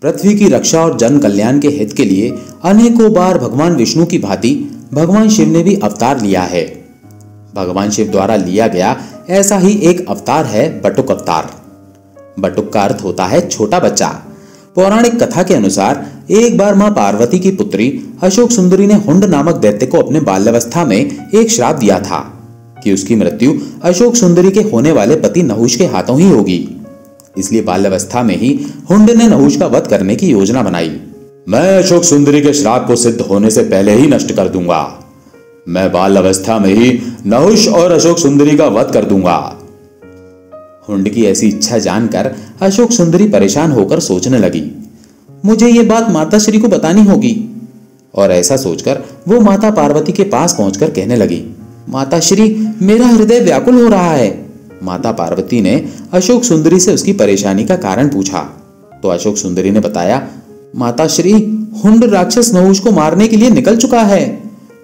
पृथ्वी की रक्षा और जन कल्याण के हित के लिए अनेकों बार भगवान विष्णु की भांति भगवान शिव ने भी अवतार लिया है। भगवान शिव द्वारा लिया गया ऐसा ही एक अवतार है बटुक अवतार। बटुक का अर्थ होता है छोटा बच्चा। पौराणिक कथा के अनुसार एक बार मां पार्वती की पुत्री अशोक सुंदरी ने हुंड नामक दैत्य को अपने बाल्यावस्था में एक श्राप दिया था कि उसकी मृत्यु अशोक सुंदरी के होने वाले पति नहुष के हाथों ही होगी। इसलिए बाल्यावस्था में ही हुंड ने नहुष का वध करने की योजना बनाई। मैं अशोक सुंदरी के श्राप को सिद्ध होने से पहले ही नष्ट कर दूंगा। मैं बाल्यावस्था में ही नहुष और अशोक सुंदरी का वध कर दूंगा। हुंड की ऐसी इच्छा जानकर अशोक सुंदरी परेशान होकर सोचने लगी, मुझे ये बात माता श्री को बतानी होगी। और ऐसा सोचकर वो माता पार्वती के पास पहुंचकर कहने लगी, माता श्री, मेरा हृदय व्याकुल हो रहा है। माता पार्वती ने अशोक सुंदरी से उसकी परेशानी का कारण पूछा तो अशोक सुंदरी ने बताया, माता श्री, हुंड राक्षस नहुष को मारने के लिए निकल चुका है।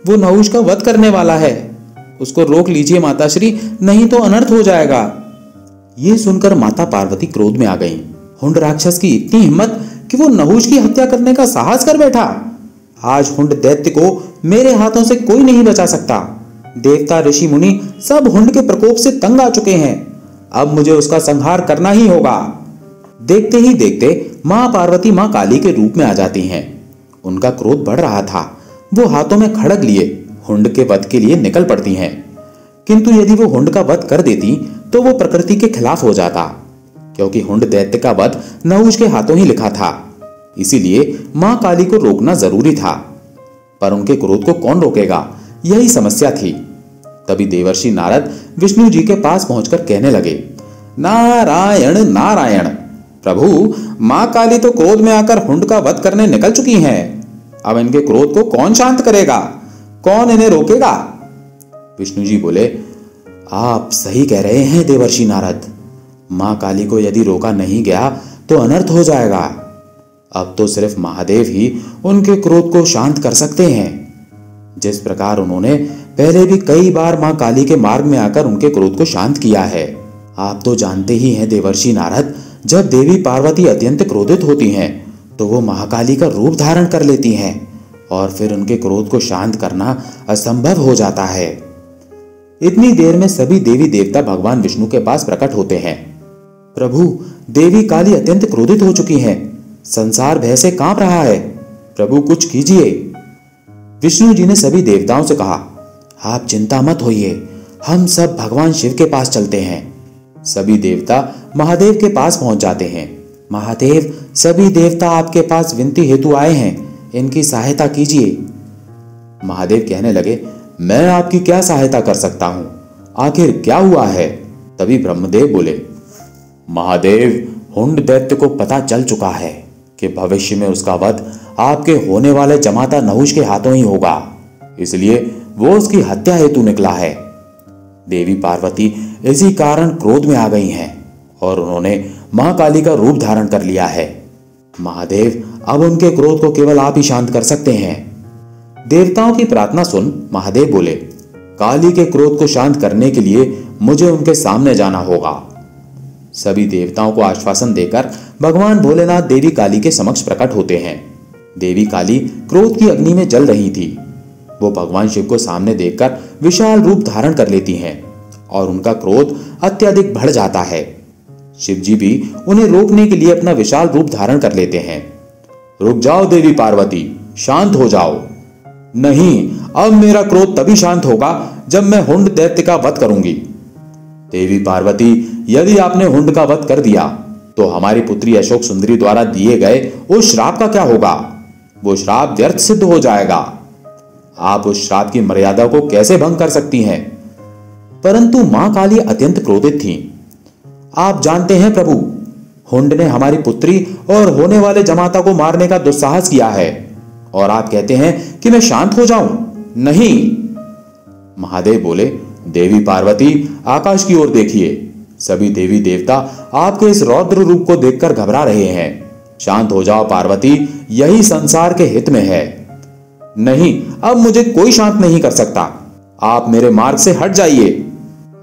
वो नहुष का वध करने वाला है। उसको रोक लीजिए माता श्री, नहीं तो अनर्थ हो जाएगा। ये सुनकर माता पार्वती क्रोध में आ गईं। हुंड राक्षस की इतनी हिम्मत कि वो नहुष की हत्या करने का साहस कर बैठा। आज हुंड दैत्य को मेरे हाथों से कोई नहीं बचा सकता। देवता ऋषि मुनि सब हुंड के प्रकोप से तंग आ चुके हैं। अब मुझे उसका संहार करना ही होगा। देखते ही देखते मां पार्वती मां काली के रूप में आ जाती हैं। उनका क्रोध बढ़ रहा था। वो हाथों में खड़ग लिए हुंड के वध के लिए निकल पड़ती हैं। किंतु यदि वो हुंड का वध कर देती तो वो प्रकृति के खिलाफ हो जाता, क्योंकि हुंड दैत्य का वध नहुष के हाथों ही लिखा था। इसीलिए मां काली को रोकना जरूरी था। पर उनके क्रोध को कौन रोकेगा, यही समस्या थी। तभी देवर्षि नारद विष्णु जी के पास पहुंचकर कहने लगे, नारायण नारायण, प्रभु, मां काली तो क्रोध में आकर हुंड का वध करने निकल चुकी हैं। अब इनके क्रोध को कौन शांत करेगा, कौन इन्हें रोकेगा? विष्णु जी बोले, आप सही कह रहे हैं देवर्षि नारद। मां काली को यदि रोका नहीं गया तो अनर्थ हो जाएगा। अब तो सिर्फ महादेव ही उनके क्रोध को शांत कर सकते हैं। जिस प्रकार उन्होंने पहले भी कई बार मां काली के मार्ग में आकर उनके क्रोध को शांत किया है। आप तो जानते ही हैं देवर्षि नारद, जब देवी पार्वती अत्यंत क्रोधित होती हैं तो वो महाकाली का रूप धारण कर लेती हैं और फिर उनके क्रोध को शांत करना असंभव हो जाता है। इतनी देर में सभी देवी देवता भगवान विष्णु के पास प्रकट होते हैं। प्रभु, देवी काली अत्यंत क्रोधित हो चुकी हैं। संसार भय से कांप रहा है। प्रभु, कुछ कीजिए। विष्णु जी ने सभी देवताओं से कहा, आप चिंता मत होइए, हम सब भगवान शिव के पास चलते हैं। सभी देवता महादेव के पास पहुंच जाते हैं। महादेव, सभी देवता आपके पास विनती हेतु आए हैं, इनकी सहायता कीजिए। महादेव कहने लगे, मैं आपकी क्या सहायता कर सकता हूं, आखिर क्या हुआ है? तभी ब्रह्मदेव बोले, महादेव, हुंड दैत्य को पता चल चुका है कि भविष्य में उसका वध आपके होने वाले जमाता नहुष के हाथों ही होगा। इसलिए वो उसकी हत्या हेतु निकला है। देवी पार्वती इसी कारण क्रोध में आ गई हैं और उन्होंने मां काली का रूप धारण कर लिया है। महादेव, अब उनके क्रोध को केवल आप ही शांत कर सकते हैं। देवताओं की प्रार्थना सुन महादेव बोले, काली के क्रोध को शांत करने के लिए मुझे उनके सामने जाना होगा। सभी देवताओं को आश्वासन देकर भगवान भोलेनाथ देवी काली के समक्ष प्रकट होते हैं। देवी काली क्रोध की अग्नि में जल रही थी। वो भगवान शिव को सामने देखकर विशाल रूप धारण कर लेती हैं और उनका क्रोध अत्यधिक बढ़ जाता है। शिव जी भी उन्हें रोकने के लिए अपना विशाल रूप धारण कर लेते हैं। रुक जाओ देवी पार्वती, शांत हो जाओ। नहीं, अब मेरा क्रोध तभी शांत होगा जब मैं हुंड दैत्य का वध करूंगी। देवी पार्वती, यदि आपने हुंड का वध कर दिया तो हमारी पुत्री अशोक सुंदरी द्वारा दिए गए उस श्राप का क्या होगा? वो श्राप व्यर्थ सिद्ध हो जाएगा। आप उस श्राप की मर्यादा को कैसे भंग कर सकती हैं? परंतु मां काली अत्यंत क्रोधित थी। आप जानते हैं प्रभु, हुंड ने हमारी पुत्री और होने वाले जमाता को मारने का दुस्साहस किया है और आप कहते हैं कि मैं शांत हो जाऊं? नहीं। महादेव बोले, देवी पार्वती, आकाश की ओर देखिए। सभी देवी देवता आपके इस रौद्र रूप को देखकर घबरा रहे हैं। शांत हो जाओ पार्वती, यही संसार के हित में है। नहीं, अब मुझे कोई शांत नहीं कर सकता। आप मेरे मार्ग से हट जाइए।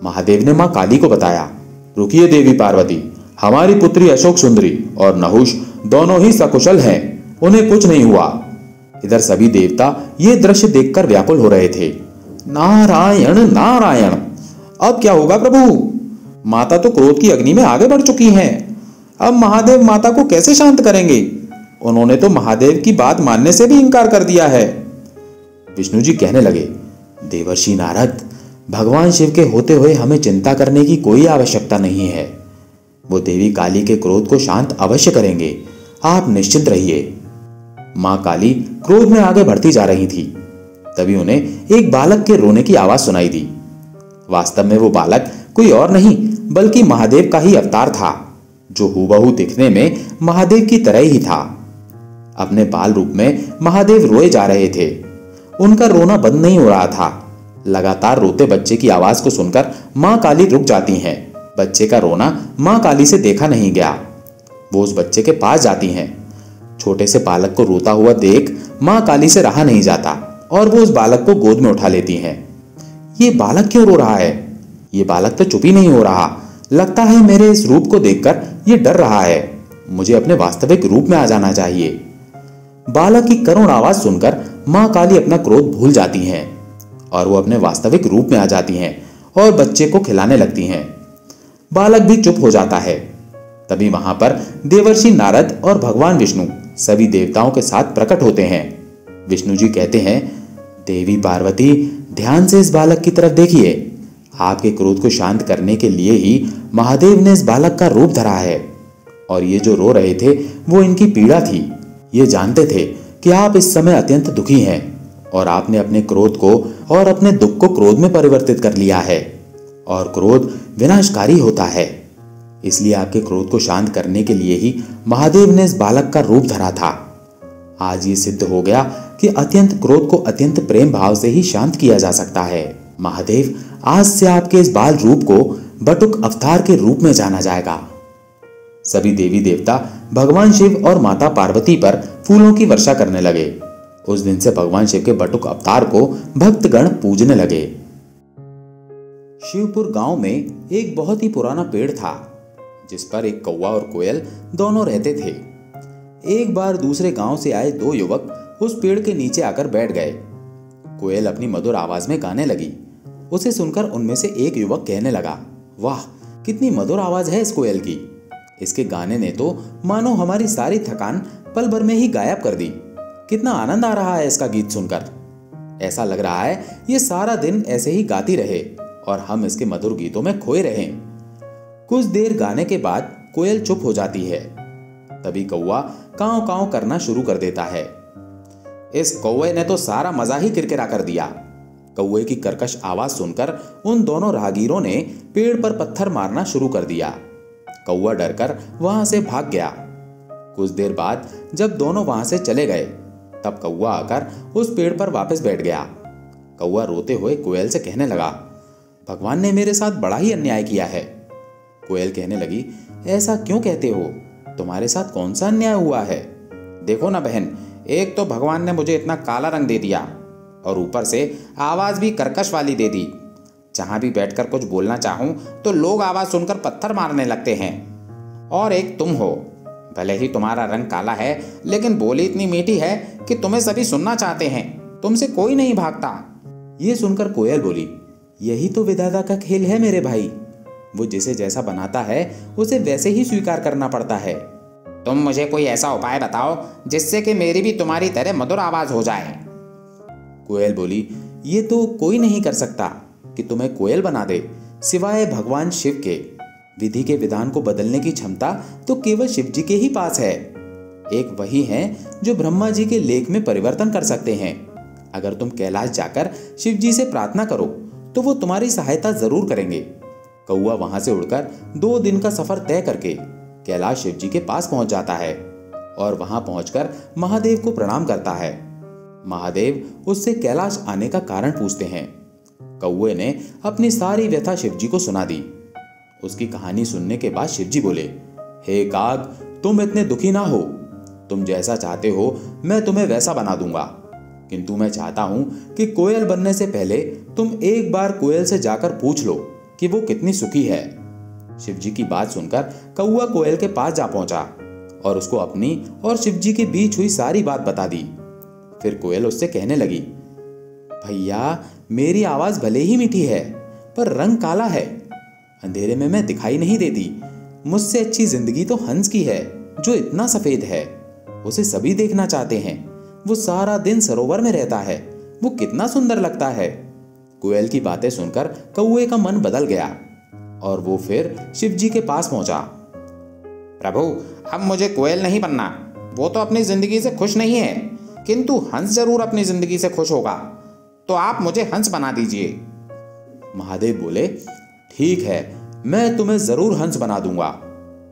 महादेव ने मां काली को बताया, रुकिए देवी पार्वती, हमारी पुत्री अशोक सुंदरी और नहुष दोनों ही सकुशल हैं, उन्हें कुछ नहीं हुआ। इधर सभी देवता ये दृश्य देखकर व्याकुल हो रहे थे। नारायण नारायण, अब क्या होगा प्रभु? माता तो क्रोध की अग्नि में आगे बढ़ चुकी हैं। अब महादेव माता को कैसे शांत करेंगे? उन्होंने तो महादेव की बात मानने से भी इनकार कर दिया है। विष्णु जी कहने लगे, देवर्षि नारद, भगवान शिव के होते हुए हमें चिंता करने की कोई आवश्यकता नहीं है। वो देवी काली के क्रोध को शांत अवश्य करेंगे, आप निश्चिंत रहिए। मां काली क्रोध में आगे बढ़ती जा रही थी। तभी उन्हें एक बालक के रोने की आवाज सुनाई दी। वास्तव में वो बालक कोई और नहीं बल्कि महादेव का ही अवतार था, जो हूबहू दिखने में महादेव की तरह ही था। अपने बाल रूप में महादेव रोए जा रहे थे। उनका रोना बंद नहीं हो रहा था। लगातार रोते बच्चे की आवाज को सुनकर मां काली रुक जाती हैं। बच्चे का रोना मां काली से देखा नहीं गया। वो उस बच्चे के पास जाती हैं। छोटे से बालक को रोता हुआ देख मां काली से रहा नहीं जाता और वो उस बालक को गोद में उठा लेती हैं। ये बालक क्यों रो रहा है? ये बालक तो चुप ही नहीं हो रहा। लगता है मेरे इस रूप को देखकर ये डर रहा है। मुझे अपने वास्तविक रूप में आ जाना चाहिए। बालक की करुण आवाज सुनकर मां काली अपना क्रोध भूल जाती हैं और वो अपने वास्तविक रूप में आ जाती हैं और बच्चे को खिलाने लगती हैं। बालक भी चुप हो जाता है। तभी वहां पर देवर्षि नारद और भगवान विष्णु सभी देवताओं के साथ प्रकट होते हैं। विष्णु जी कहते हैं, देवी पार्वती, ध्यान से इस बालक की तरफ देखिए। आपके क्रोध को शांत करने के लिए ही महादेव ने इस बालक का रूप धरा है और ये जो रो रहे थे वो इनकी पीड़ा थी। ये जानते थे कि आप इस समय अत्यंत दुखी हैं और आपने अपने क्रोध को और अपने दुख को क्रोध में परिवर्तित कर लिया है और क्रोध विनाशकारी होता है। इसलिए आपके क्रोध को शांत करने के लिए ही महादेव ने इस बालक का रूप धरा था। आज ये सिद्ध हो गया कि अत्यंत क्रोध को अत्यंत प्रेम भाव से ही शांत किया जा सकता है। महादेव, आज से आपके इस बाल रूप को बटुक अवतार के रूप में जाना जाएगा। सभी देवी देवता भगवान शिव और माता पार्वती पर फूलों की वर्षा करने लगे। उस दिन से भगवान शिव के बटुक अवतार को भक्तगण पूजने लगे। शिवपुर गांव में एक बहुत ही पुराना पेड़ था, जिस पर एक कौवा और कोयल दोनों रहते थे। एक बार दूसरे गांव से आए दो युवक उस पेड़ के नीचे आकर बैठ गए। कोयल अपनी मधुर आवाज में गाने लगी। उसे सुनकर उनमें से एक युवक कहने लगा, वाह, कितनी मधुर आवाज है इस कोयल की। इसके गाने ने तो मानो हमारी सारी थकान पल भर में ही गायब कर दी। कितना आनंद आ रहा है इसका गीत सुनकर। ऐसा लग रहा है ये सारा दिन ऐसे ही गाती रहे और हम इसके मधुर गीतों में खोए रहें। कुछ देर गाने के बाद कोयल चुप हो जाती है। तभी कौवा कांव कांव करना शुरू कर देता है। इस कौवे ने तो सारा मजा ही किरकिरा कर दिया। कौवे की कर्कश आवाज सुनकर उन दोनों राहगीरों ने पेड़ पर पत्थर मारना शुरू कर दिया। कौवा डरकर वहां से भाग गया। कुछ देर बाद जब दोनों वहां से चले गए, तब कौवा आकर उस पेड़ पर वापस बैठ गया। कौवा रोते हुए कोयल से कहने लगा, भगवान ने मेरे साथ बड़ा ही अन्याय किया है। कोयल कहने लगी, ऐसा क्यों कहते हो? तुम्हारे साथ कौन सा अन्याय हुआ है? देखो ना बहन, एक तो भगवान ने मुझे इतना काला रंग दे दिया और ऊपर से आवाज भी कर्कश वाली दे दी। जहां भी बैठकर कुछ बोलना चाहूं तो लोग आवाज सुनकर पत्थर मारने लगते हैं। और एक तुम हो, भले ही तुम्हारा रंग काला है, लेकिन बोली इतनी मीठी है कि तुम्हें सभी सुनना चाहते हैं। तुमसे कोई नहीं भागता। ये सुनकर कोयल बोली, यही तो विधाता का खेल है मेरे भाई। वो जिसे जैसा बनाता है उसे वैसे ही स्वीकार करना पड़ता है। तुम मुझे कोई ऐसा उपाय बताओ जिससे कि मेरी भी तुम्हारी तरह मधुर आवाज हो जाए। कोयल बोली, ये तो कोई नहीं कर सकता कि तुम्हें कोयल बना दे, सिवाय भगवान शिव के। विधि के विधान को बदलने की क्षमता तो केवल शिव जी के ही पास है। एक वही हैं जो ब्रह्मा जी के लेख में परिवर्तन कर सकते हैं। अगर तुम कैलाश जाकर शिव जी से प्रार्थना करो तो वो तुम्हारी सहायता जरूर करेंगे। कौवा वहां से उड़कर 2 दिन का सफर तय करके कैलाश शिव जी के पास पहुंच जाता है और वहां पहुंचकर महादेव को प्रणाम करता है। महादेव उससे कैलाश आने का कारण पूछते हैं। कौवे ने अपनी सारी व्यथा शिव जी को सुना दी। उसकी कहानी सुनने के बाद शिव जी बोले, हे काग, तुम इतने दुखी ना हो। तुम जैसा चाहते हो मैं तुम्हें वैसा बना दूंगा, किंतु मैं चाहता हूं कि कोयल बनने से पहले तुम एक बार कोयल से जाकर पूछ लो कि वो कितनी सुखी है। शिव जी की बात सुनकर कौवा कोयल के पास जा पहुंचा और उसको अपनी और शिव जी के बीच हुई सारी बात बता दी। फिर कोयल उससे कहने लगी, भैया मेरी आवाज भले ही मीठी है पर रंग काला है, अंधेरे में मैं दिखाई नहीं देती। मुझसे अच्छी जिंदगी तो हंस की है जो इतना सफेद है, उसे सभी देखना चाहते हैं। वो सारा दिन सरोवर में रहता है, वो कितना सुंदर लगता है। कोयल की बातें सुनकर कौवे का मन बदल गया और वो फिर शिव जी के पास पहुंचा। प्रभु, अब मुझे कोयल नहीं बनना, वो तो अपनी जिंदगी से खुश नहीं है, किंतु हंस जरूर अपनी जिंदगी से खुश होगा, तो आप मुझे हंस बना दीजिए। महादेव बोले, ठीक है, मैं तुम्हें जरूर हंस बना दूंगा,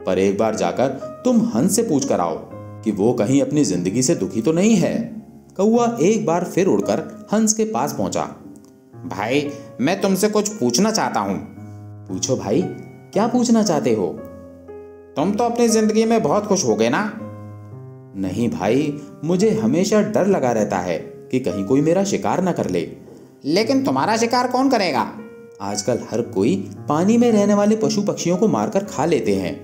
पर एक बार जाकर तुम हंस से पूछ कर आओ कि वो कहीं अपनी जिंदगी से दुखी तो नहीं है। कौवा एक बार फिर उड़कर हंस के पास पहुंचा। भाई, मैं तुमसे कुछ पूछना चाहता हूं। पूछो भाई, क्या पूछना चाहते हो? तुम तो अपनी जिंदगी में बहुत खुश हो गए ना? नहीं भाई, मुझे हमेशा डर लगा रहता है कि कहीं कोई मेरा शिकार ना कर ले। लेकिन तुम्हारा शिकार कौन करेगा? आजकल हर कोई पानी में रहने वाले पशु पक्षियों को मारकर खा लेते हैं।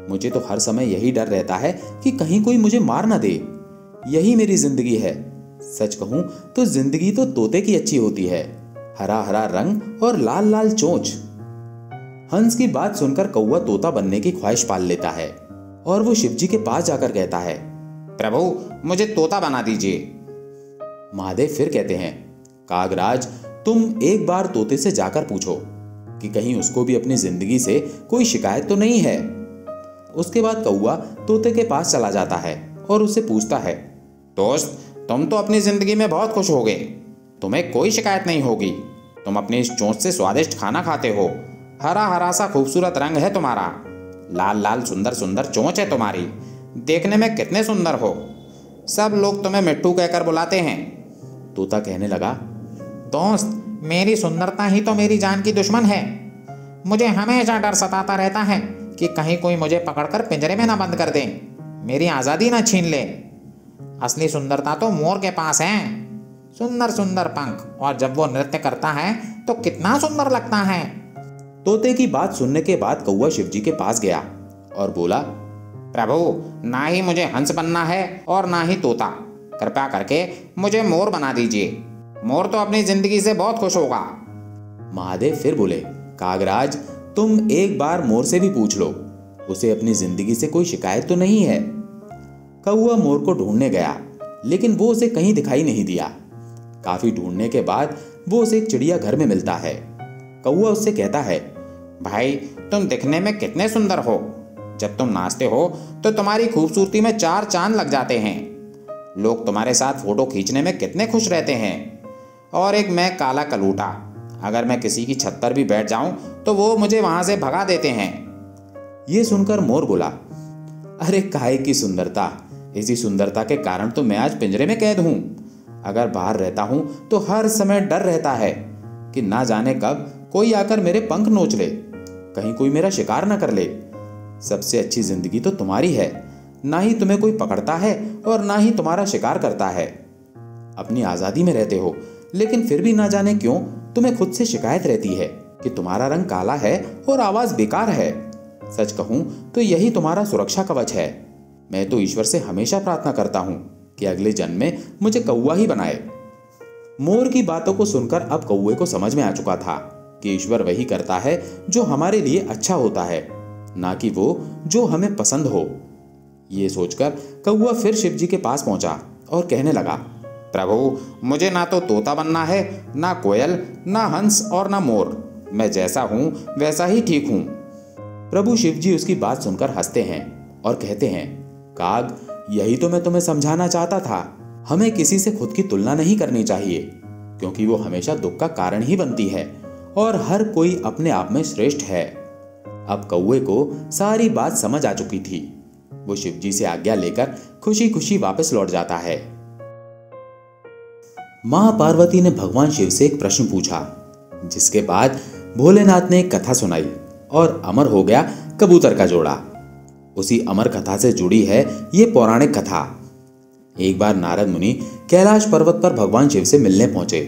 मुझे तो हर समय यही डर रहता है कि कहीं कोई मुझे मार ना दे। यही मेरी जिंदगी है। सच कहूं तो जिंदगी तो तोते की अच्छी होती है, हरा हरा रंग और लाल लाल चोंच। हंस की बात सुनकर कौवा तोता बनने की ख्वाहिश पाल लेता है और वो शिवजी के पास जाकर कहता है, प्रभु, मुझे तोता बना दीजिए। महादेव फिर कहते हैं, कागराज, तुम एक बार तोते से जाकर पूछो कि कहीं उसको भी अपनी जिंदगी से कोई शिकायत तो नहीं है। उसके बाद कौवा तोते के पास चला जाता है और उससे पूछता है, दोस्त, तुम तो अपनी जिंदगी में बहुत खुश हो गए, तुम्हें कोई शिकायत नहीं होगी। तुम अपनी इस चोंच से स्वादिष्ट खाना खाते हो, हरा हरा सा खूबसूरत रंग है तुम्हारा, लाल लाल सुंदर सुंदर चोंच है तुम्हारी, देखने में कितने सुंदर हो, सब लोग तुम्हें मिट्टू कहकर बुलाते हैं। तोता कहने लगा, दोस्त, मेरी सुंदरता ही तो मेरी जान की दुश्मन है। मुझे हमेशा डर सताता रहता है कि कहीं कोई मुझे पकड़कर पिंजरे में ना बंद कर दे, मेरी आज़ादी ना छीन ले। असली सुंदरता तो मोर के पास है, सुंदर सुंदर पंख, और जब वो नृत्य करता है तो कितना सुंदर लगता है। तोते की बात सुनने के बाद कौवा शिवजी के पास गया और बोला, प्रभु, ना ही मुझे हंस बनना है और ना ही तोता, कृपया करके मुझे मोर बना दीजिए। मोर तो अपनी जिंदगी से बहुत खुश होगा। महादेव फिर बोले, कागराज, तुम एक बार मोर से भी पूछ लो, उसे अपनी जिंदगी से कोई शिकायत तो नहीं है। कौवा मोर को ढूंढने गया, लेकिन वो उसे कहीं दिखाई नहीं दिया। काफी ढूंढने के बाद वो उसे एक चिड़िया घर में मिलता है। कौवा उससे कहता है, भाई, तुम दिखने में कितने सुंदर हो, जब तुम नाचते हो तो तुम्हारी खूबसूरती में 4 चांद लग जाते हैं। लोग तुम्हारे साथ फोटो खींचने में कितने खुश रहते हैं। और एक मैं काला कलूटा, अगर मैं किसी की छत पर भी बैठ जाऊं तो वो मुझे वहां से भगा देते हैं। ये सुनकर मोर बोला, अरे काहे की सुंदरता, इसी सुंदरता के कारण तो मैं आज पिंजरे में कैद हूं। अगर बाहर रहता हूं तो हर समय डर रहता है कि ना जाने कब कोई आकर मेरे पंख नोच ले, कहीं कोई मेरा शिकार ना कर ले। सबसे अच्छी जिंदगी तो तुम्हारी है, ना ही तुम्हें कोई पकड़ता है और ना ही तुम्हारा शिकार करता है। अपनी आजादी में रहते हो, लेकिन फिर भी ना जाने क्यों तुम्हें खुद से शिकायत रहती है कि तुम्हारा रंग काला है और आवाज बेकार है। सच कहूं तो यही तुम्हारा सुरक्षा कवच है। मैं तो ईश्वर से हमेशा प्रार्थना करता हूं कि अगले जन्म में मुझे कौवा ही बनाए। मोर की बातों को सुनकर अब कौवे को समझ में आ चुका था कि ईश्वर वही करता है जो हमारे लिए अच्छा होता है, ना कि वो जो हमें पसंद हो। ये सोचकर कौवा फिर शिवजी के पास पहुंचा और कहने लगा, प्रभु, मुझे ना तो तोता बनना है, ना कोयल, ना हंस और ना मोर। मैं जैसा हूं वैसा ही ठीक हूं। प्रभु शिवजी उसकी बात सुनकर हंसते हैं और कहते हैं, काग, यही तो मैं तुम्हें समझाना चाहता था। हमें किसी से खुद की तुलना नहीं करनी चाहिए, क्योंकि वो हमेशा दुख का कारण ही बनती है और हर कोई अपने आप में श्रेष्ठ है। अब कौवे को सारी बात समझ आ चुकी थी। वो शिवजी से आज्ञा लेकर खुशी खुशी वापस लौट जाता है। मां पार्वती ने भगवान शिव से एक प्रश्न पूछा, जिसके बाद भोलेनाथ ने एक कथा सुनाई और अमर हो गया कबूतर का जोड़ा। उसी अमर कथा से जुड़ी है ये पौराणिक कथा। एक बार नारद मुनि कैलाश पर्वत पर भगवान शिव से मिलने पहुंचे,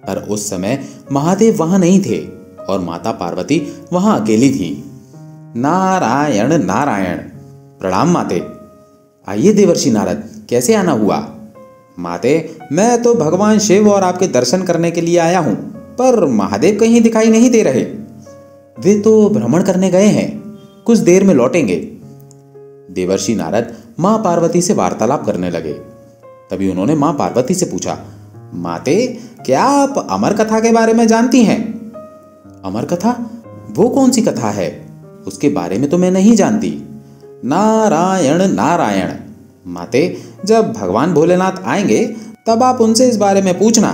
पर उस समय महादेव वहां नहीं थे और माता पार्वती वहां अकेली थी। नारायण नारायण, प्रणाम माते, आइए देवर्षि नारद, कैसे आना हुआ? माते, मैं तो भगवान शिव और आपके दर्शन करने के लिए आया हूं, पर महादेव कहीं दिखाई नहीं दे रहे। वे तो भ्रमण करने गए हैं, कुछ देर में लौटेंगे। देवर्षि नारद मां पार्वती से वार्तालाप करने लगे। तभी उन्होंने मां पार्वती से पूछा, माते, क्या आप अमर कथा के बारे में जानती हैं? अमर कथा? वो कौन सी कथा है? उसके बारे में तो मैं नहीं जानती। नारायण नारायण। माते, जब भगवान भोलेनाथ आएंगे तब आप उनसे इस बारे में पूछना।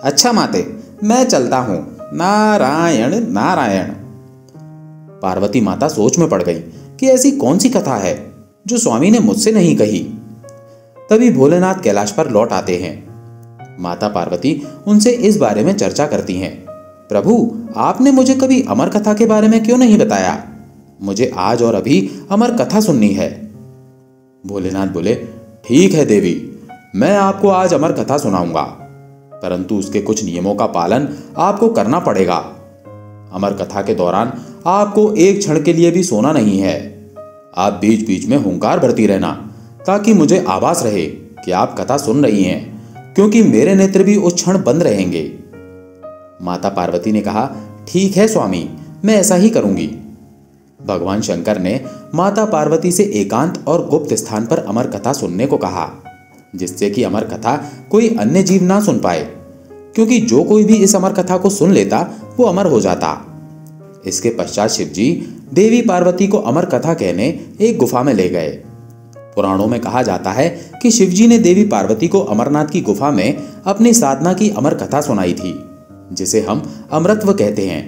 अच्छा माते, मैं चलता हूं। नारायण नारायण। पार्वती माता सोच में पड़ गई कि ऐसी कौन सी कथा है जो स्वामी ने मुझसे नहीं कही। तभी भोलेनाथ कैलाश पर लौट आते हैं। माता पार्वती उनसे इस बारे में चर्चा करती हैं। प्रभु, आपने मुझे कभी अमर कथा के बारे में क्यों नहीं बताया? मुझे आज और अभी अमर कथा सुननी है। भोलेनाथ बोले, ठीक है देवी, मैं आपको आज अमर कथा सुनाऊंगा, परंतु उसके कुछ नियमों का पालन आपको करना पड़ेगा। अमर कथा के दौरान आपको एक क्षण के लिए भी सोना नहीं है। आप बीच बीच में हुंकार भरती रहना, ताकि मुझे आभास रहे कि आप कथा सुन रही हैं, क्योंकि मेरे नेत्र भी उस क्षण बंद रहेंगे। माता पार्वती ने कहा, ठीक है स्वामी, मैं ऐसा ही करूंगी। भगवान शंकर ने माता पार्वती से एकांत और गुप्त स्थान पर अमर कथा सुनने को कहा, जिससे कि अमर कथा कोई अन्य जीव ना सुन पाए, क्योंकि जो कोई भी इस अमर कथा को सुन लेता वो अमर हो जाता। इसके पश्चात शिवजी देवी पार्वती को अमर कथा कहने एक गुफा में ले गए। पुराणों में कहा जाता है कि शिवजी ने देवी पार्वती को अमरनाथ की गुफा में अपनी साधना की अमर कथा सुनाई थी, जिसे हम अमृतत्व कहते हैं।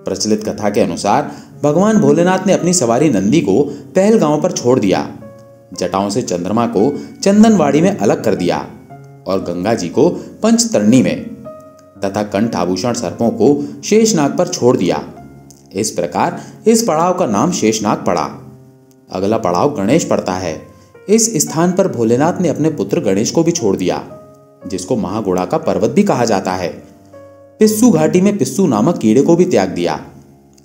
प्रचलित कथा के अनुसार भगवान भोलेनाथ ने अपनी सवारी नंदी को पहलगांव पर छोड़ दिया, जटाओं से चंद्रमा को चंदनवाड़ी में अलग कर दिया और गंगा जी को पंचतरणी में तथा कंठ आभूषण सर्पों को शेषनाग पर छोड़ दिया। इस प्रकार इस पड़ाव का नाम शेषनाग पड़ा। अगला पड़ाव गणेश पड़ता है। इस स्थान पर भोलेनाथ ने अपने पुत्र गणेश को भी छोड़ दिया, जिसको महागुड़ा का पर्वत भी कहा जाता है। पिस्सू घाटी में पिस्सू नामक कीड़े को भी त्याग दिया।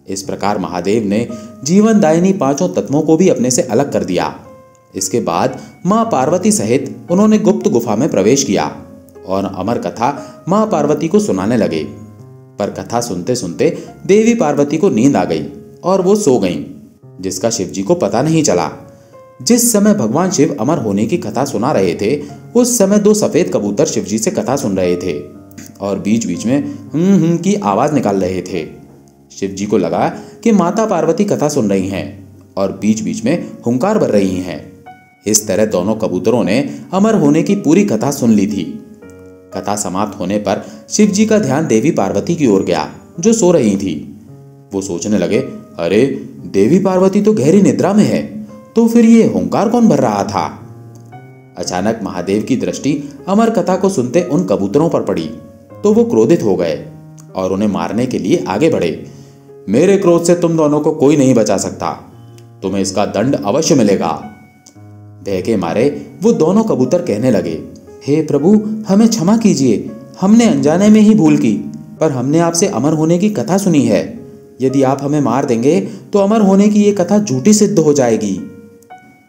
इस प्रकार महादेव ने जीवनदायिनी पांचों तत्वों को भी अपने से अलग कर दिया। इसके बाद मां पार्वती सहित उन्होंने गुप्त गुफा में प्रवेश किया और अमर कथा मां पार्वती को सुनाने लगे। पर कथा सुनते सुनते देवी पार्वती को नींद आ गई और वो सो गईं, जिसका शिवजी को पता नहीं चला। जिस समय भगवान शिव अमर होने की कथा सुना रहे थे, उस समय दो सफेद कबूतर शिवजी से कथा सुन रहे थे और बीच बीच में की आवाज निकाल रहे थे। शिवजी को लगा कि माता पार्वती कथा सुन रही हैं और बीच बीच में हुंकार भर रही हैं। इस तरह दोनों कबूतरों ने अमर होने की पूरी कथा सुन ली थी। कथा समाप्त होने पर शिवजी का ध्यान देवी पार्वती की ओर गया, जो सो रही थी। वो सोचने लगे, अरे देवी पार्वती तो गहरी निद्रा में है, तो फिर ये हुंकार कौन भर रहा था? अचानक महादेव की दृष्टि अमर कथा को सुनते उन कबूतरों पर पड़ी, तो वो क्रोधित हो गए और उन्हें मारने के लिए आगे बढ़े। मेरे क्रोध से तुम दोनों को कोई नहीं बचा सकता, तुम्हें इसका दंड अवश्य मिलेगा। भय के मारे वो दोनों कबूतर कहने लगे, हे प्रभु, हमें क्षमा कीजिए, हमने अनजाने में ही भूल की, पर हमने आपसे अमर होने की कथा सुनी है। यदि आप हमें मार देंगे तो अमर होने की ये कथा झूठी सिद्ध हो जाएगी।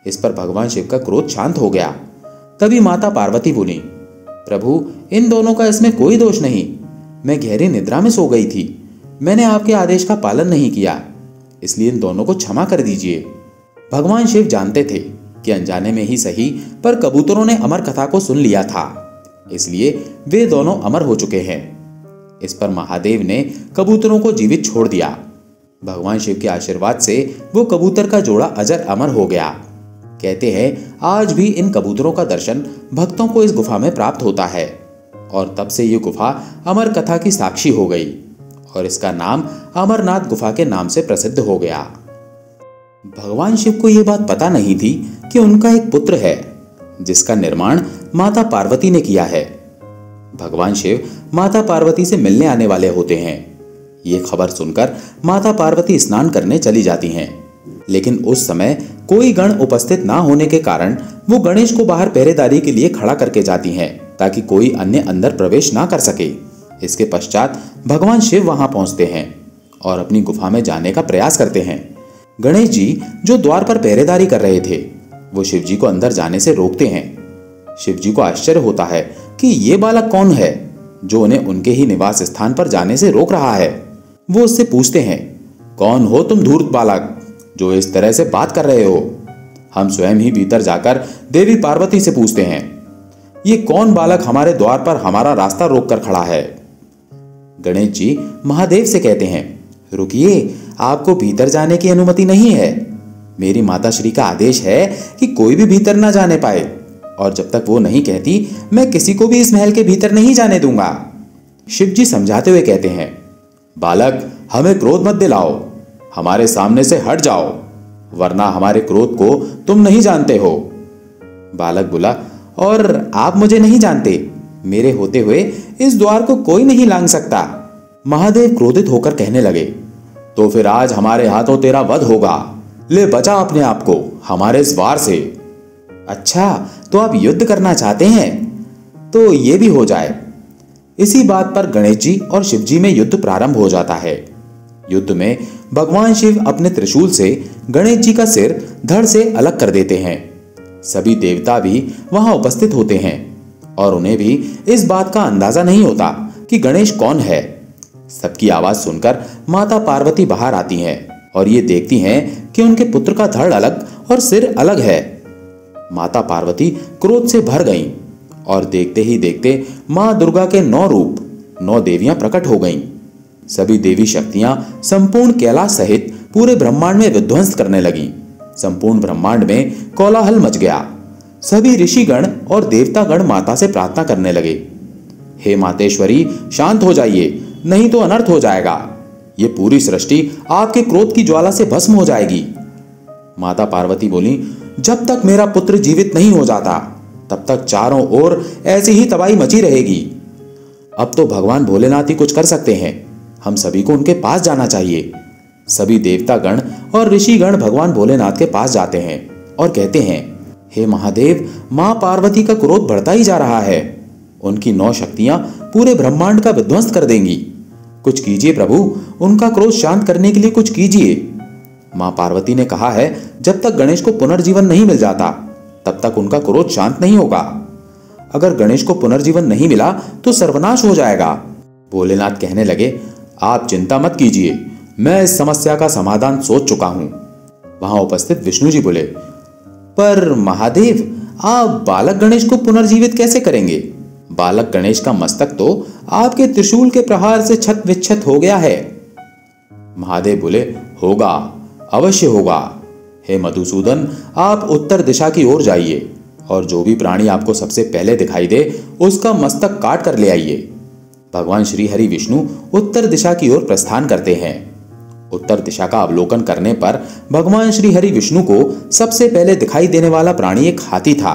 इस पर भगवान शिव का क्रोध शांत हो गया। तभी माता पार्वती बोली, प्रभु, इन दोनों का इसमें कोई दोष नहीं। मैं गहरी निद्रा में सो गई थी, मैंने आपके आदेश का पालन नहीं किया, इसलिए इन दोनों को क्षमा कर दीजिए। भगवान शिव जानते थे कि अनजाने में ही सही, पर कबूतरों ने अमर कथा को सुन लिया था, इसलिए वे दोनों अमर हो चुके हैं। इस पर महादेव ने कबूतरों को जीवित छोड़ दिया। भगवान शिव के आशीर्वाद से वो कबूतर का जोड़ा अजर अमर हो गया। कहते हैं आज भी इन कबूतरों का दर्शन भक्तों को इस गुफा में प्राप्त होता है और तब से ये गुफा अमर कथा की साक्षी हो गई और इसका नाम अमरनाथ गुफा के नाम से प्रसिद्ध हो गया। भगवान शिव को यह बात पता नहीं थी कि उनका एक पुत्र है जिसका निर्माण माता पार्वती ने किया है। भगवान शिव माता पार्वती से मिलने आने वाले होते हैं। ये खबर सुनकर माता पार्वती स्नान करने चली जाती हैं, लेकिन उस समय कोई गण उपस्थित ना होने के कारण वो गणेश को बाहर पहरेदारी के लिए खड़ा करके जाती हैं, ताकि कोई अन्य अंदर प्रवेश ना कर सके। इसके पश्चात भगवान शिव वहां पहुंचते हैं और अपनी गुफा में जाने का प्रयास करते हैं। गणेश जी जो द्वार पर पहरेदारी कर रहे थे, वो शिवजी को अंदर जाने से रोकते हैं। शिवजी को आश्चर्य होता है कि ये बालक कौन है जो उन्हें उनके ही निवास स्थान पर जाने से रोक रहा है। वो उससे पूछते हैं, कौन हो तुम धूर्त बालक जो इस तरह से बात कर रहे हो? हम स्वयं ही भीतर जाकर देवी पार्वती से पूछते हैं, ये कौन बालक हमारे द्वार पर हमारा रास्ता रोक कर खड़ा है? गणेश जी महादेव से कहते हैं, रुकिए, आपको भीतर जाने की अनुमति नहीं है। मेरी माता श्री का आदेश है कि कोई भी भीतर ना जाने पाए, और जब तक वो नहीं कहती मैं किसी को भी इस महल के भीतर नहीं जाने दूंगा। शिव जी समझाते हुए कहते हैं, बालक, हमें क्रोध मत दिलाओ, हमारे सामने से हट जाओ, वरना हमारे क्रोध को तुम नहीं जानते हो। बालक बोला, और आप मुझे नहीं जानते, मेरे होते हुए इस द्वार को कोई नहीं लांघ सकता। महादेव क्रोधित होकर कहने लगे, तो फिर आज हमारे हाथों तेरा वध होगा। ले बचा अपने आप को हमारे इस वार से। अच्छा, तो आप युद्ध करना चाहते हैं, तो ये भी हो जाए। इसी बात पर गणेश जी और शिव जी में युद्ध प्रारंभ हो जाता है। युद्ध में भगवान शिव अपने त्रिशूल से गणेश जी का सिर धड़ से अलग कर देते हैं। सभी देवता भी वहां उपस्थित होते हैं और उन्हें भी इस बात का अंदाजा नहीं होता कि गणेश कौन है। सबकी आवाज सुनकर माता पार्वती बाहर आती हैं और ये देखती हैं कि उनके पुत्र का धड़ अलग और सिर अलग है। माता पार्वती क्रोध से भर गईं और देखते ही देखते मां दुर्गा के 9 रूप 9 देवियां प्रकट हो गईं। सभी देवी शक्तियां संपूर्ण कैलाश सहित पूरे ब्रह्मांड में विध्वंस करने लगीं। संपूर्ण ब्रह्मांड में कोलाहल मच गया। सभी ऋषिगण और देवतागण माता से प्रार्थना करने लगे, हे मातेश्वरी, शांत हो जाइए, नहीं तो अनर्थ हो जाएगा। ये पूरी सृष्टि आपके क्रोध की ज्वाला से भस्म हो जाएगी। माता पार्वती बोली, जब तक मेरा पुत्र जीवित नहीं हो जाता तब तक चारों ओर ऐसी ही तबाही मची रहेगी। अब तो भगवान भोलेनाथ ही कुछ कर सकते हैं, हम सभी को उनके पास जाना चाहिए। सभी देवतागण और ऋषिगण भगवान भोलेनाथ के पास जाते हैं और कहते हैं, हे महादेव, मां पार्वती का क्रोध बढ़ता ही जा रहा है। उनकी 9 शक्तियां पूरे ब्रह्मांड का विध्वंस कर देंगी। कुछ कीजिए प्रभु, उनका क्रोध शांत करने के लिए कुछ कीजिए। मां पार्वती ने कहा है, जब तक गणेश को पुनर्जीवन नहीं मिल जाता तब तक उनका क्रोध शांत नहीं होगा। अगर गणेश को पुनर्जीवन नहीं मिला तो सर्वनाश हो जाएगा। भोलेनाथ कहने लगे, आप चिंता मत कीजिए, मैं इस समस्या का समाधान सोच चुका हूं। वहां उपस्थित विष्णु जी बोले, पर महादेव, आप बालक गणेश को पुनर्जीवित कैसे करेंगे? बालक गणेश का मस्तक तो आपके त्रिशूल के प्रहार से छत विच्छत हो गया है। महादेव बोले, होगा, अवश्य होगा। हे मधुसूदन, आप उत्तर दिशा की ओर जाइए और जो भी प्राणी आपको सबसे पहले दिखाई दे उसका मस्तक काट कर ले आइए। भगवान श्री हरि विष्णु उत्तर दिशा की ओर प्रस्थान करते हैं। उत्तर दिशा का अवलोकन करने पर भगवान श्री हरि विष्णु को सबसे पहले दिखाई देने वाला प्राणी एक हाथी था,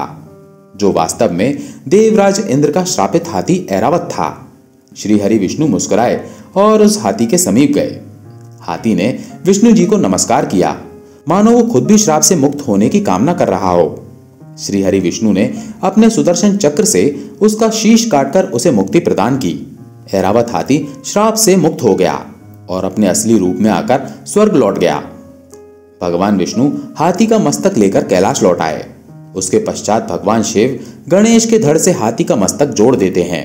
जो वास्तव में देवराज इंद्र का श्रापित हाथी ऐरावत था। श्री हरि विष्णु मुस्कुराए और उस हाथी के समीप गए। हाथी ने विष्णु जी को नमस्कार किया, मानो वो खुद भी श्राप से मुक्त होने की कामना कर रहा हो। श्री हरि विष्णु ने अपने सुदर्शन चक्र से उसका शीश काटकर उसे मुक्ति प्रदान की। ऐरावत हाथी श्राप से मुक्त हो गया और अपने असली रूप में आकर स्वर्ग लौट गया। भगवान विष्णु हाथी का मस्तक लेकर कैलाश लौट आए। उसके पश्चात भगवान शिव गणेश के धड़ से हाथी का मस्तक जोड़ देते हैं।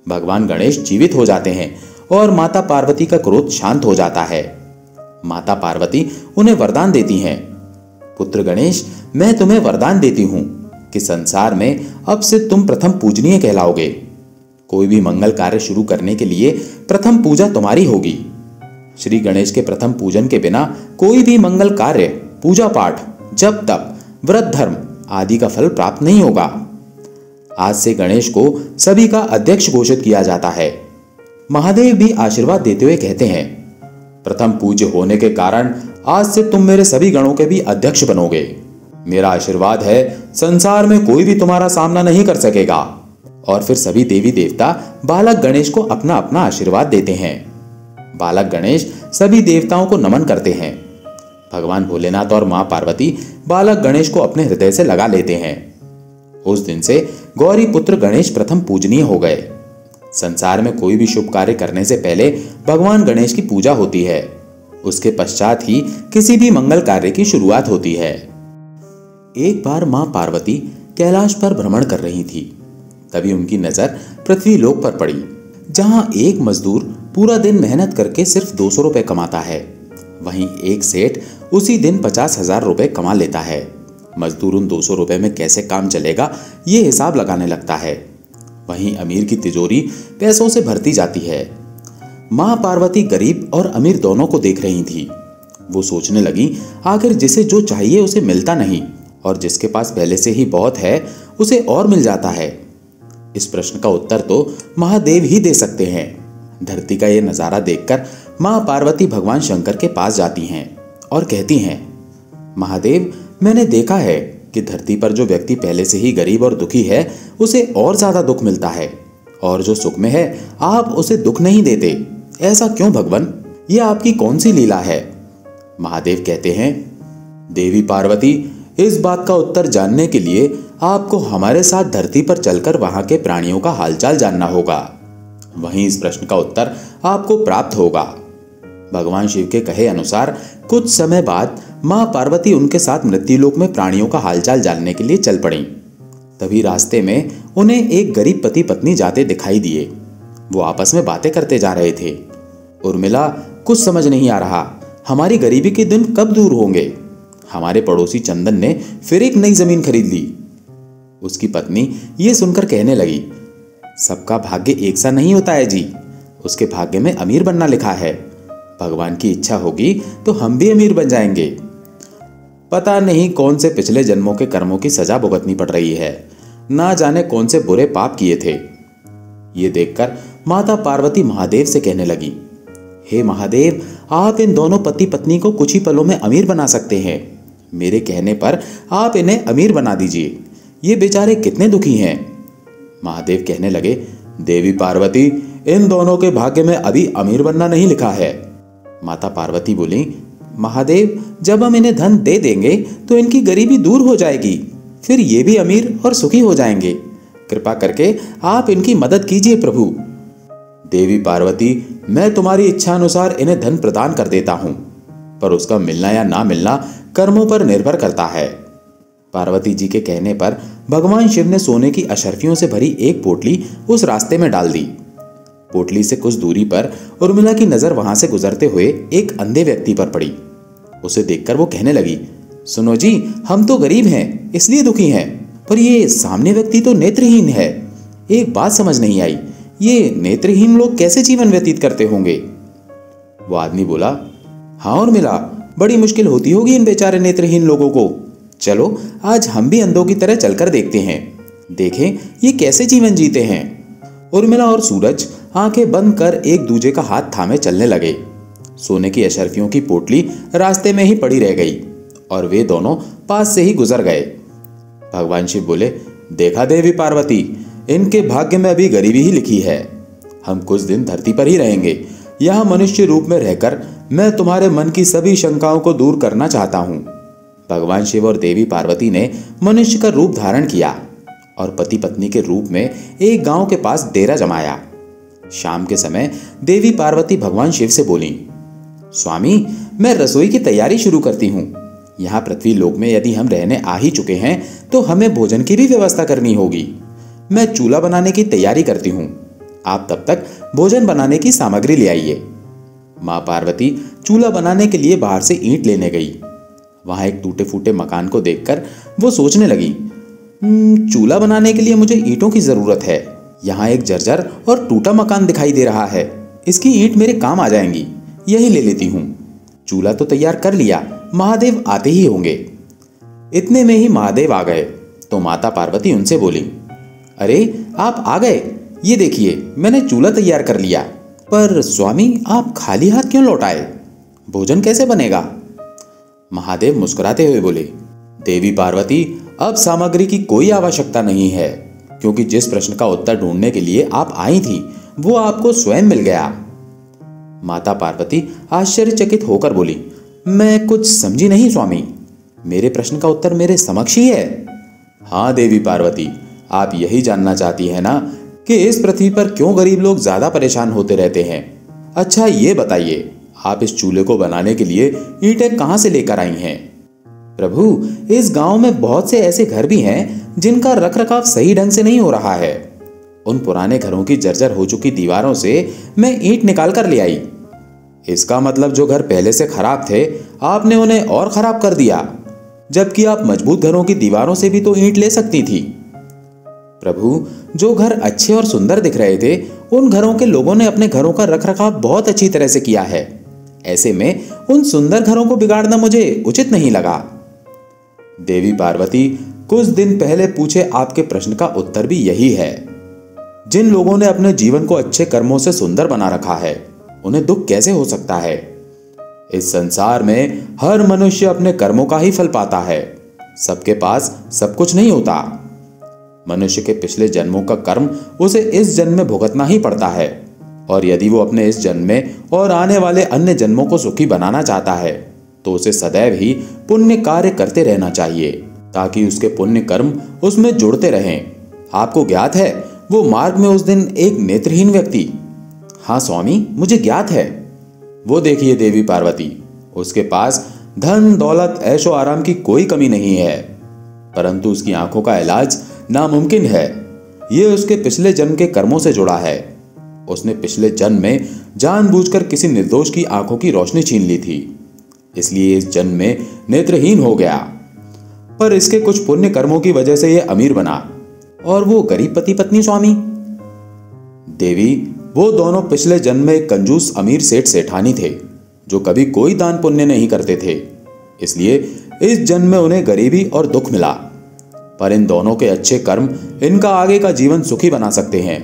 भगवान गणेश जीवित हो जाते हैं और माता पार्वती का क्रोध शांत हो जाता है। माता पार्वती उन्हें वरदान देती हैं, पुत्र गणेश, मैं तुम्हें वरदान देती हूं कि संसार में अब से तुम प्रथम पूजनीय कहलाओगे। कोई भी मंगल कार्य शुरू करने के लिए प्रथम पूजा तुम्हारी होगी। श्री गणेश के प्रथम पूजन के बिना कोई भी मंगल कार्य, पूजा पाठ, जप तप, व्रत धर्म आदि का फल प्राप्त नहीं होगा। आज से गणेश को सभी का अध्यक्ष घोषित किया जाता है। महादेव भी आशीर्वाद देते हुए कहते हैं, प्रथम पूज्य होने के कारण आज से तुम मेरे सभी गणों के भी अध्यक्ष बनोगे। मेरा आशीर्वाद है, संसार में कोई भी तुम्हारा सामना नहीं कर सकेगा। और फिर सभी देवी देवता बालक गणेश को अपना अपना आशीर्वाद देते हैं। बालक गणेश सभी देवताओं को नमन करते हैं। भगवान भोलेनाथ और मां पार्वती बालक गणेश को अपने हृदय से लगा लेते हैं। उस दिन से गौरी पुत्र गणेश प्रथम पूजनीय हो गए। संसार में कोई भी शुभ कार्य करने से पहले भगवान गणेश की पूजा होती है। उसके पश्चात ही किसी भी मंगल कार्य की शुरुआत होती है। एक बार मां पार्वती कैलाश पर भ्रमण कर रही थी। तभी उनकी नजर पृथ्वी लोक पर पड़ी, जहां एक मजदूर पूरा दिन मेहनत करके सिर्फ 200 रुपए कमाता है, वहीं एक सेठ उसी दिन 50,000 रुपए कमा लेता है। मजदूर उन 200 रुपए में कैसे काम चलेगा ये हिसाब लगाने लगता है। वहीं अमीर की तिजोरी पैसों से भरती जाती है। मां पार्वती गरीब और अमीर दोनों को देख रही थी। वो सोचने लगी, आखिर जिसे जो चाहिए उसे मिलता नहीं, और जिसके पास पहले से ही बहुत है उसे और मिल जाता है। इस प्रश्न का उत्तर तो महादेव ही दे सकते हैं। धरती का यह नजारा देखकर मां पार्वती भगवान शंकर के पास जाती हैं और कहती हैं, महादेव, मैंने देखा है कि धरती पर जो व्यक्ति पहले से ही गरीब और दुखी है उसे और ज्यादा दुख मिलता है, और जो सुख में है आप उसे दुख नहीं देते। ऐसा क्यों भगवान? ये आपकी कौन सी लीला है? महादेव कहते हैं, देवी पार्वती, इस बात का उत्तर जानने के लिए आपको हमारे साथ धरती पर चलकर वहां के प्राणियों का हालचाल जानना होगा। वहीं इस प्रश्न का उत्तर आपको प्राप्त होगा। भगवान शिव के कहे अनुसार कुछ समय बाद मां पार्वती उनके साथ मृत्युलोक में प्राणियों का हालचाल जानने के लिए चल पड़ी। तभी रास्ते में उन्हें एक गरीब पति पत्नी जाते दिखाई दिए। वो आपस में बातें करते जा रहे थे। उर्मिला, कुछ समझ नहीं आ रहा, हमारी गरीबी के दिन कब दूर होंगे? हमारे पड़ोसी चंदन ने फिर एक नई जमीन खरीद ली। उसकी पत्नी ये सुनकर कहने लगी, सबका भाग्य एक सा नहीं होता है जी। उसके भाग्य में अमीर बनना लिखा है। भगवान की इच्छा होगी तो हम भी अमीर बन जाएंगे। पता नहीं कौन से पिछले जन्मों के कर्मों की सजा भुगतनी पड़ रही है। ना जाने कौन से बुरे पाप किए थे। ये देखकर माता पार्वती महादेव से कहने लगी, हे महादेव, आप इन दोनों पति पत्नी को कुछ ही पलों में अमीर बना सकते हैं। मेरे कहने पर आप इन्हें अमीर बना दीजिए। ये बेचारे कितने दुखी हैं। महादेव कहने लगे, देवी पार्वती, इन दोनों के भाग्य में अभी अमीर बनना नहीं लिखा है। माता पार्वती बोली, महादेव, जब हम इन्हें धन दे देंगे तो इनकी गरीबी दूर हो जाएगी, फिर ये भी अमीर और सुखी हो जाएंगे। कृपा करके आप इनकी मदद कीजिए प्रभु। देवी पार्वती, मैं तुम्हारी इच्छा अनुसार इन्हें धन प्रदान कर देता हूं, पर उसका मिलना या ना मिलना कर्मों पर निर्भर करता है। पार्वती जी के कहने पर भगवान शिव ने सोने की अशर्फियों से भरी एक पोटली उस रास्ते में डाल दी। पोटली से कुछ दूरी पर उर्मिला की नजर वहां से गुजरते हुए एक अंधे व्यक्ति पर पड़ी। उसे देखकर वो कहने लगी, सुनो जी, हम तो गरीब हैं इसलिए दुखी हैं, पर ये सामने व्यक्ति तो नेत्रहीन है। एक बात समझ नहीं आई, ये नेत्रहीन लोग कैसे जीवन व्यतीत करते होंगे? वो आदमी बोला, हाँ उर्मिला, बड़ी मुश्किल होती होगी इन बेचारे नेत्रहीन लोगों को। चलो आज हम भी अंधों की तरह चलकर देखते हैं, देखें ये कैसे जीवन जीते हैं। उर्मिला और सूरज आंखें बंद कर एक दूजे का हाथ थामे चलने लगे। सोने की अशर्फियों की पोटली रास्ते में ही पड़ी रह गई और वे दोनों पास से ही गुजर गए। भगवान शिव बोले, देखा देवी पार्वती, इनके भाग्य में अभी गरीबी ही लिखी है। हम कुछ दिन धरती पर ही रहेंगे। यह मनुष्य रूप में रहकर मैं तुम्हारे मन की सभी शंकाओं को दूर करना चाहता हूँ। भगवान शिव और देवी पार्वती ने मनुष्य का रूप धारण किया और पति पत्नी के रूप में एक गांव के पास डेरा जमाया। शाम के समय देवी पार्वती भगवान शिव से बोली, स्वामी, मैं रसोई की तैयारी शुरू करती हूँ। यहाँ पृथ्वी लोक में यदि हम रहने आ ही चुके हैं तो हमें भोजन की भी व्यवस्था करनी होगी। मैं चूल्हा बनाने की तैयारी करती हूँ, आप तब तक भोजन बनाने की सामग्री ले आइए। माँ पार्वती चूल्हा बनाने के लिए बाहर से ईंट लेने गई। वहां एक टूटे फूटे मकान को देखकर वो सोचने लगी, चूल्हा बनाने के लिए मुझे ईंटों की जरूरत है। यहाँ एक जर्जर और टूटा मकान दिखाई दे रहा है, इसकी ईंट मेरे काम आ जाएंगी, यही ले लेती हूँ। चूल्हा तो तैयार कर लिया, महादेव आते ही होंगे। इतने में ही महादेव आ गए तो माता पार्वती उनसे बोली, अरे आप आ गए, ये देखिए मैंने चूल्हा तैयार कर लिया। पर स्वामी, आप खाली हाथ क्यों लौट आए? भोजन कैसे बनेगा? महादेव मुस्कुराते हुए बोले, देवी पार्वती, अब सामग्री की कोई आवश्यकता नहीं है, क्योंकि जिस प्रश्न का उत्तर ढूंढने के लिए आप आई थी वो आपको स्वयं मिल गया। माता पार्वती आश्चर्यचकित होकर बोली, मैं कुछ समझी नहीं स्वामी, मेरे प्रश्न का उत्तर मेरे समक्ष ही है। हाँ देवी पार्वती, आप यही जानना चाहती है ना कि इस पृथ्वी पर क्यों गरीब लोग ज्यादा परेशान होते रहते हैं। अच्छा ये बताइए, आप इस चूल्हे को बनाने के लिए ईंटें कहां से लेकर आई हैं? प्रभु, इस गांव में बहुत से ऐसे घर भी हैं जिनका रखरखाव सही ढंग से नहीं हो रहा है। उन पुराने घरों की जर्जर हो चुकी दीवारों से मैं ईंट निकाल कर ले आई। इसका मतलब जो घर पहले से खराब थे, आपने उन्हें और खराब कर दिया, जबकि आप मजबूत घरों की दीवारों से भी तो ईंट ले सकती थी। प्रभु, जो घर अच्छे और सुंदर दिख रहे थे, उन घरों के लोगों ने अपने घरों का रखरखाव बहुत अच्छी तरह से किया है। ऐसे में उन सुंदर घरों को बिगाड़ना मुझे उचित नहीं लगा। देवी पार्वती, कुछ दिन पहले पूछे आपके प्रश्न का उत्तर भी यही है। जिन लोगों ने अपने जीवन को अच्छे कर्मों से सुंदर बना रखा है, उन्हें दुख कैसे हो सकता है? इस संसार में हर मनुष्य अपने कर्मों का ही फल पाता है। सबके पास सब कुछ नहीं होता। मनुष्य के पिछले जन्मों का कर्म उसे इस जन्म में भुगतना ही पड़ता है, और यदि वो अपने इस जन्म में और आने वाले अन्य जन्मों को सुखी बनाना चाहता है, तो उसे सदैव ही पुण्य कार्य करते रहना चाहिए, ताकि उसके पुण्य कर्म उसमें जुड़ते रहें। आपको ज्ञात है, वो मार्ग में उस दिन एक नेत्रहीन व्यक्ति। हाँ स्वामी, मुझे ज्ञात है। वो देखिए देवी पार्वती, उसके पास धन दौलत ऐशो आराम की कोई कमी नहीं है, परंतु उसकी आंखों का इलाज नामुमकिन है। ये उसके पिछले जन्म के कर्मों से जुड़ा है। उसने पिछले जन्म में जानबूझकर किसी निर्दोष की आंखों की रोशनी छीन ली थी, इसलिए इस जन्म में नेत्रहीन हो गया। पर इसके कुछ पुण्य कर्मों की वजह से यह अमीर बना। और वो गरीब पति पत्नी स्वामी? देवी, वो दोनों पिछले जन्म में कंजूस अमीर सेठ सेठानी थे, जो कभी कोई दान पुण्य नहीं करते थे, इसलिए इस जन्म में उन्हें गरीबी और दुख मिला। पर इन दोनों के अच्छे कर्म इनका आगे का जीवन सुखी बना सकते हैं।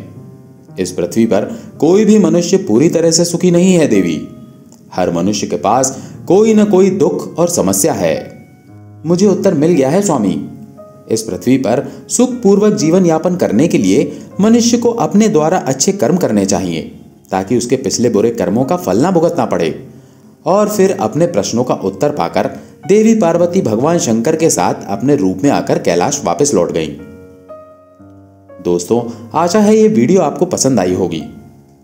इस पृथ्वी पर कोई भी मनुष्य पूरी तरह से सुखी नहीं है देवी। हर मनुष्य के पास कोई न कोई दुख और समस्या है। मुझे उत्तर मिल गया है स्वामी। इस पृथ्वी पर सुखपूर्वक जीवन यापन करने के लिए मनुष्य को अपने द्वारा अच्छे कर्म करने चाहिए, ताकि उसके पिछले बुरे कर्मों का फल ना भुगतना पड़े। और फिर अपने प्रश्नों का उत्तर पाकर देवी पार्वती भगवान शंकर के साथ अपने रूप में आकर कैलाश वापस लौट गईं। दोस्तों, आशा है ये वीडियो आपको पसंद आई होगी।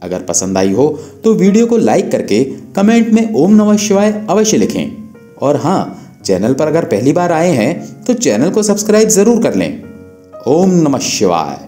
अगर पसंद आई हो तो वीडियो को लाइक करके कमेंट में ओम नमः शिवाय अवश्य लिखें। और हाँ, चैनल पर अगर पहली बार आए हैं तो चैनल को सब्सक्राइब जरूर कर लें। ओम नमः शिवाय।